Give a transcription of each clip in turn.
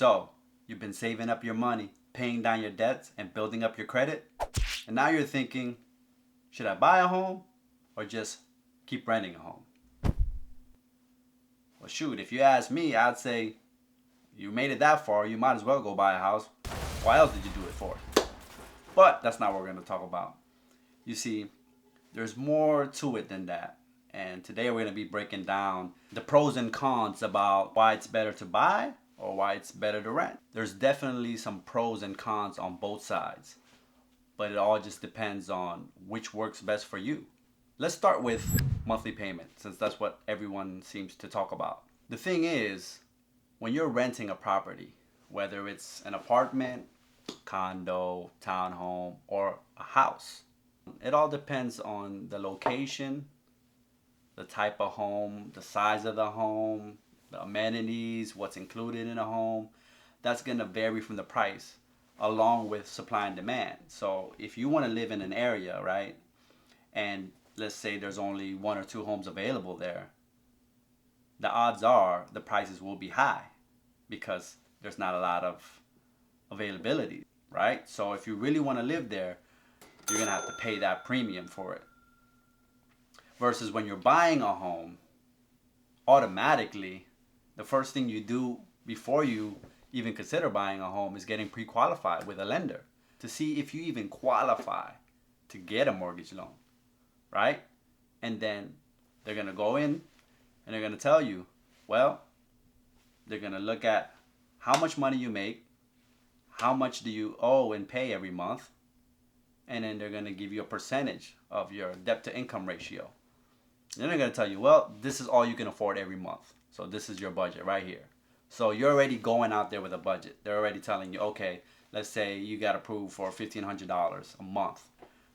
So, you've been saving up your money, paying down your debts, and building up your credit. And now you're thinking, should I buy a home or just keep renting a home? Well, shoot, if you ask me, I'd say you made it that far, you might as well go buy a house. Why else did you do it for? But that's not what we're going to talk about. You see, there's more to it than that. And today we're going to be breaking down the pros and cons about why it's better to buy or why it's better to rent. There's definitely some pros and cons on both sides, but it all just depends on which works best for you. Let's start with monthly payment, since that's what everyone seems to talk about. The thing is, when you're renting a property, whether it's an apartment, condo, townhome, or a house, it all depends on the location, the type of home, the size of the home, the amenities, what's included in a home. That's going to vary from the price along with supply and demand. So if you want to live in an area, right, and let's say there's only one or two homes available there, the odds are the prices will be high because there's not a lot of availability, right? So if you really want to live there, you're going to have to pay that premium for it. Versus when you're buying a home, automatically, the first thing you do before you even consider buying a home is getting pre-qualified with a lender to see if you even qualify to get a mortgage loan, right? And then they're going to go in and they're going to tell you, well, they're going to look at how much money you make, how much do you owe and pay every month, and then they're going to give you a percentage of your debt to income ratio. Then they're going to tell you, well, this is all you can afford every month. So this is your budget right here. So you're already going out there with a budget. They're already telling you, okay, let's say you got approved for $1,500 a month.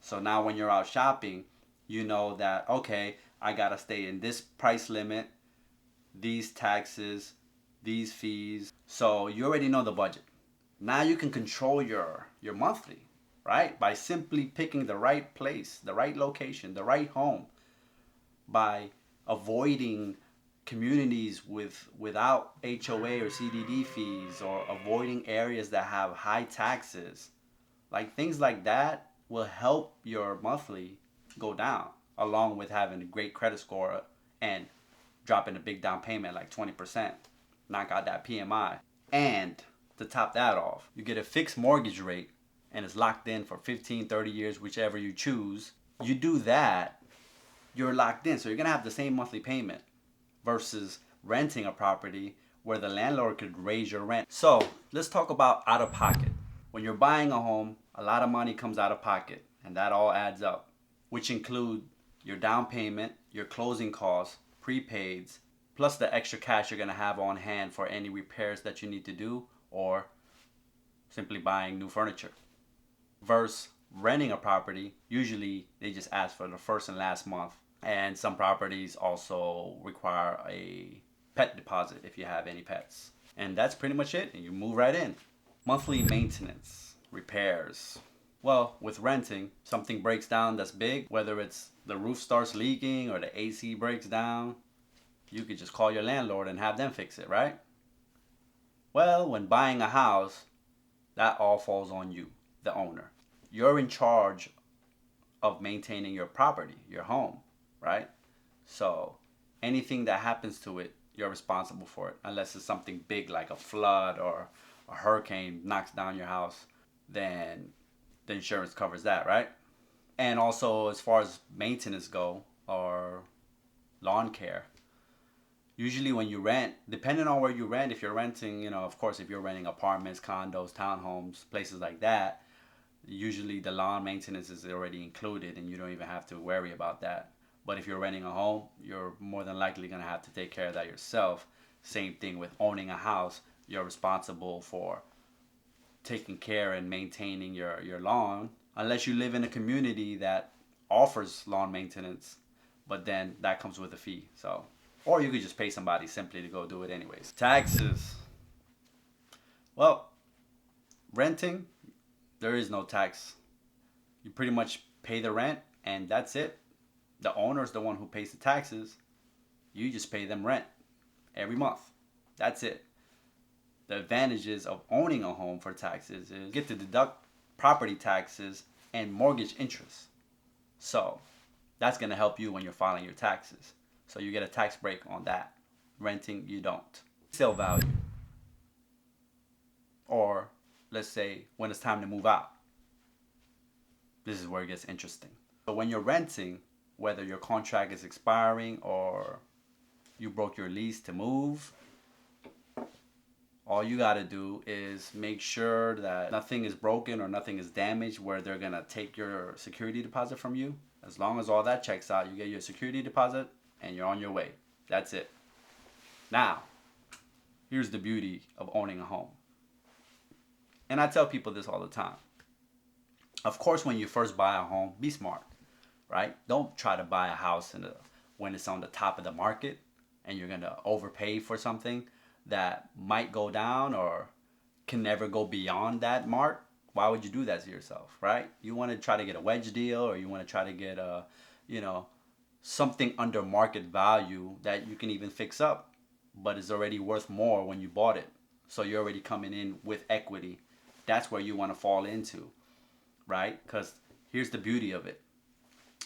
So now when you're out shopping, you know that, okay, I got to stay in this price limit, these taxes, these fees. So you already know the budget. Now you can control your monthly, right? By simply picking the right place, the right location, the right home. By avoiding communities without HOA or CDD fees, or avoiding areas that have high taxes. Like things like that will help your monthly go down, along with having a great credit score and dropping a big down payment like 20%. Knock out that PMI. And to top that off, you get a fixed mortgage rate and it's locked in for 15, 30 years, whichever you choose. You do that, you're locked in. So you're going to have the same monthly payment versus renting a property where the landlord could raise your rent. So let's talk about out of pocket. When you're buying a home, a lot of money comes out of pocket, and that all adds up, which include your down payment, your closing costs, prepaids, plus the extra cash you're going to have on hand for any repairs that you need to do or simply buying new furniture. Versus renting a property, usually they just ask for the first and last month. And some properties also require a pet deposit if you have any pets. And that's pretty much it. And you move right in. Monthly maintenance, repairs. Well, with renting, something breaks down that's big, whether it's the roof starts leaking or the AC breaks down, you could just call your landlord and have them fix it, right? Well, when buying a house, that all falls on you, the owner. You're in charge of maintaining your property, your home, right? So anything that happens to it, you're responsible for it. Unless it's something big like a flood or a hurricane knocks down your house, then the insurance covers that, right? And also as far as maintenance go, or lawn care, usually when you rent, depending on where you rent, if you're renting, of course, if you're renting apartments, condos, townhomes, places like that, usually the lawn maintenance is already included and you don't even have to worry about that. But if you're renting a home, you're more than likely going to have to take care of that yourself. Same thing with owning a house. You're responsible for taking care and maintaining your lawn, unless you live in a community that offers lawn maintenance, but then that comes with a fee. So, or you could just pay somebody simply to go do it anyways. Taxes. Well, renting, there is no tax. You pretty much pay the rent and that's it. The owner's the one who pays the taxes. You just pay them rent every month. That's it. The advantages of owning a home for taxes is you get to deduct property taxes and mortgage interest. So that's going to help you when you're filing your taxes. So you get a tax break on that. Renting, you don't. Sale value. Or let's say when it's time to move out. This is where it gets interesting. So when you're renting, whether your contract is expiring or you broke your lease to move, all you got to do is make sure that nothing is broken or nothing is damaged where they're going to take your security deposit from you. As long as all that checks out, you get your security deposit and you're on your way. That's it. Now, here's the beauty of owning a home. And I tell people this all the time. Of course, when you first buy a home, be smart, right? Don't try to buy a house when it's on the top of the market and you're going to overpay for something that might go down or can never go beyond that mark. Why would you do that to yourself, right? You want to try to get a wedge deal, or you want to try to get something under market value that you can even fix up, but is already worth more when you bought it. So you're already coming in with equity. That's where you want to fall into, right? Because here's the beauty of it.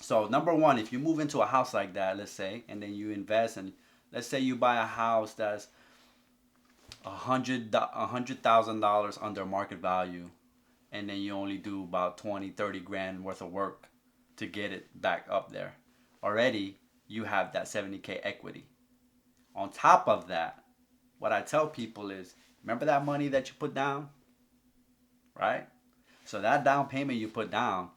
So number one, if you move into a house like that, let's say, and then you invest, and let's say you buy a house that's $100,000 under market value, and then you only do about 20, 30 grand worth of work to get it back up there. Already, you have that 70K equity. On top of that, what I tell people is, remember that money that you put down, right? So that down payment you put down,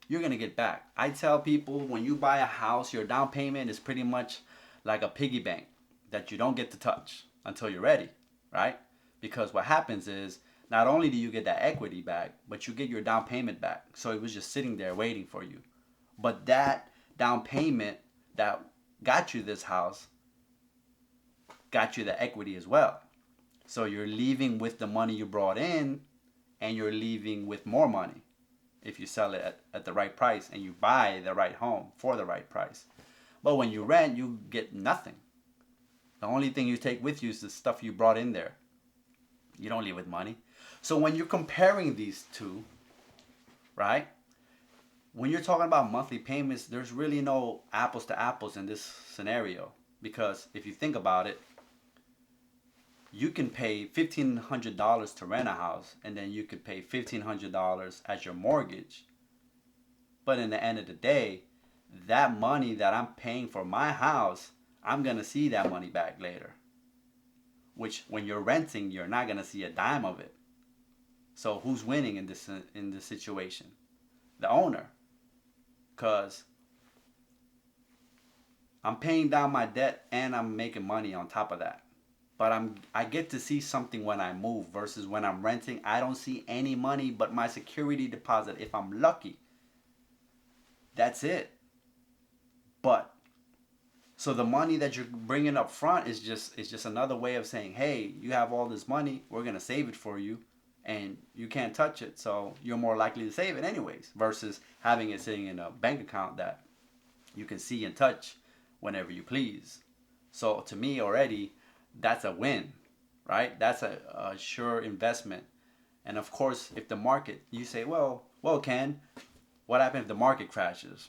you're going to get back. I tell people when you buy a house, your down payment is pretty much like a piggy bank that you don't get to touch until you're ready, right? Because what happens is, not only do you get that equity back, but you get your down payment back. So it was just sitting there waiting for you. But that down payment that got you this house got you the equity as well. So you're leaving with the money you brought in, and you're leaving with more money if you sell it at the right price and you buy the right home for the right price. But when you rent, you get nothing. The only thing you take with you is the stuff you brought in there. You don't leave with money. So when you're comparing these two, right? When you're talking about monthly payments, there's really no apples to apples in this scenario. Because if you think about it, you can pay $1,500 to rent a house, and then you could pay $1,500 as your mortgage. But in the end of the day, that money that I'm paying for my house, I'm going to see that money back later. Which when you're renting, you're not going to see a dime of it. So who's winning in this situation? The owner. Because I'm paying down my debt and I'm making money on top of that. But I get to see something when I move versus when I'm renting. I don't see any money but my security deposit if I'm lucky. That's it. But so the money that you're bringing up front is just another way of saying, hey, you have all this money, we're going to save it for you, and you can't touch it, so you're more likely to save it anyways, versus having it sitting in a bank account that you can see and touch whenever you please. So to me already, that's a win, right? That's a sure investment. And of course, if the market, you say, well, Ken, what happens if the market crashes?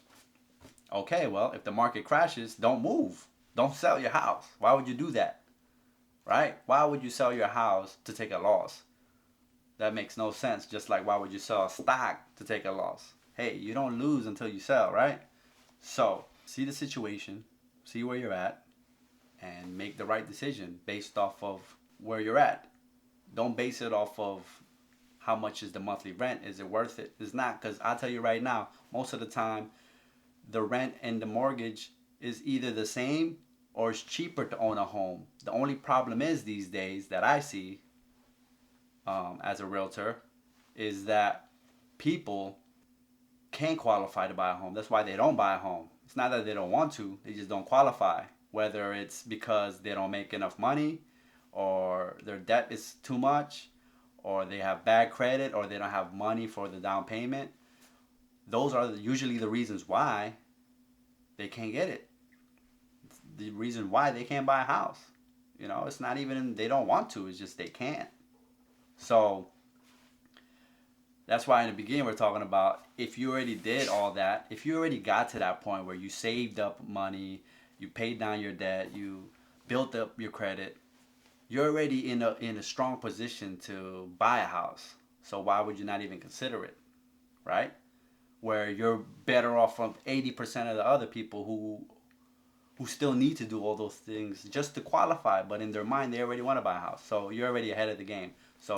Okay, well, if the market crashes, don't move. Don't sell your house. Why would you do that? Right? Why would you sell your house to take a loss? That makes no sense. Just like why would you sell a stock to take a loss? Hey, you don't lose until you sell, right? So, see the situation, see where you're at, and make the right decision based off of where you're at. Don't base it off of how much is the monthly rent. Is it worth it? It's not, because I'll tell you right now, most of the time, the rent and the mortgage is either the same or it's cheaper to own a home. The only problem is these days that I see as a realtor is that people can't qualify to buy a home. That's why they don't buy a home. It's not that they don't want to, they just don't qualify. Whether it's because they don't make enough money, or their debt is too much, or they have bad credit, or they don't have money for the down payment. Those are usually the reasons why they can't get it. It's the reason why they can't buy a house. You know, it's not even they don't want to, it's just they can't. So that's why in the beginning we're talking about, if you already did all that, if you already got to that point where you saved up money, you paid down your debt, you built up your credit, you're already in a strong position to buy a house. So why would you not even consider it, right? Where you're better off from 80% of the other people who still need to do all those things just to qualify, but in their mind they already want to buy a house. So you're already ahead of the game. So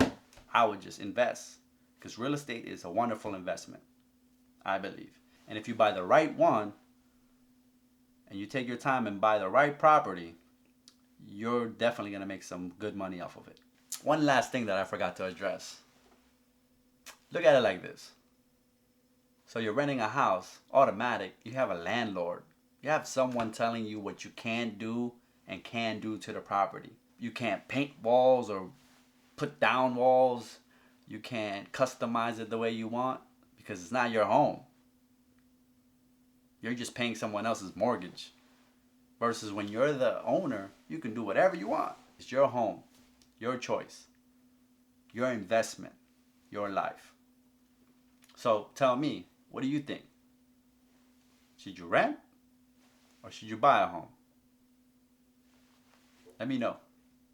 I would just invest, because real estate is a wonderful investment, I believe. And if you buy the right one and you take your time and buy the right property, you're definitely going to make some good money off of it. One last thing that I forgot to address. Look at it like this. So you're renting a house, automatic, you have a landlord. You have someone telling you what you can't do and can do to the property. You can't paint walls or put down walls. You can't customize it the way you want because it's not your home. You're just paying someone else's mortgage. Versus when you're the owner, you can do whatever you want. It's your home, your choice, your investment, your life. So tell me, what do you think? Should you rent or should you buy a home? Let me know.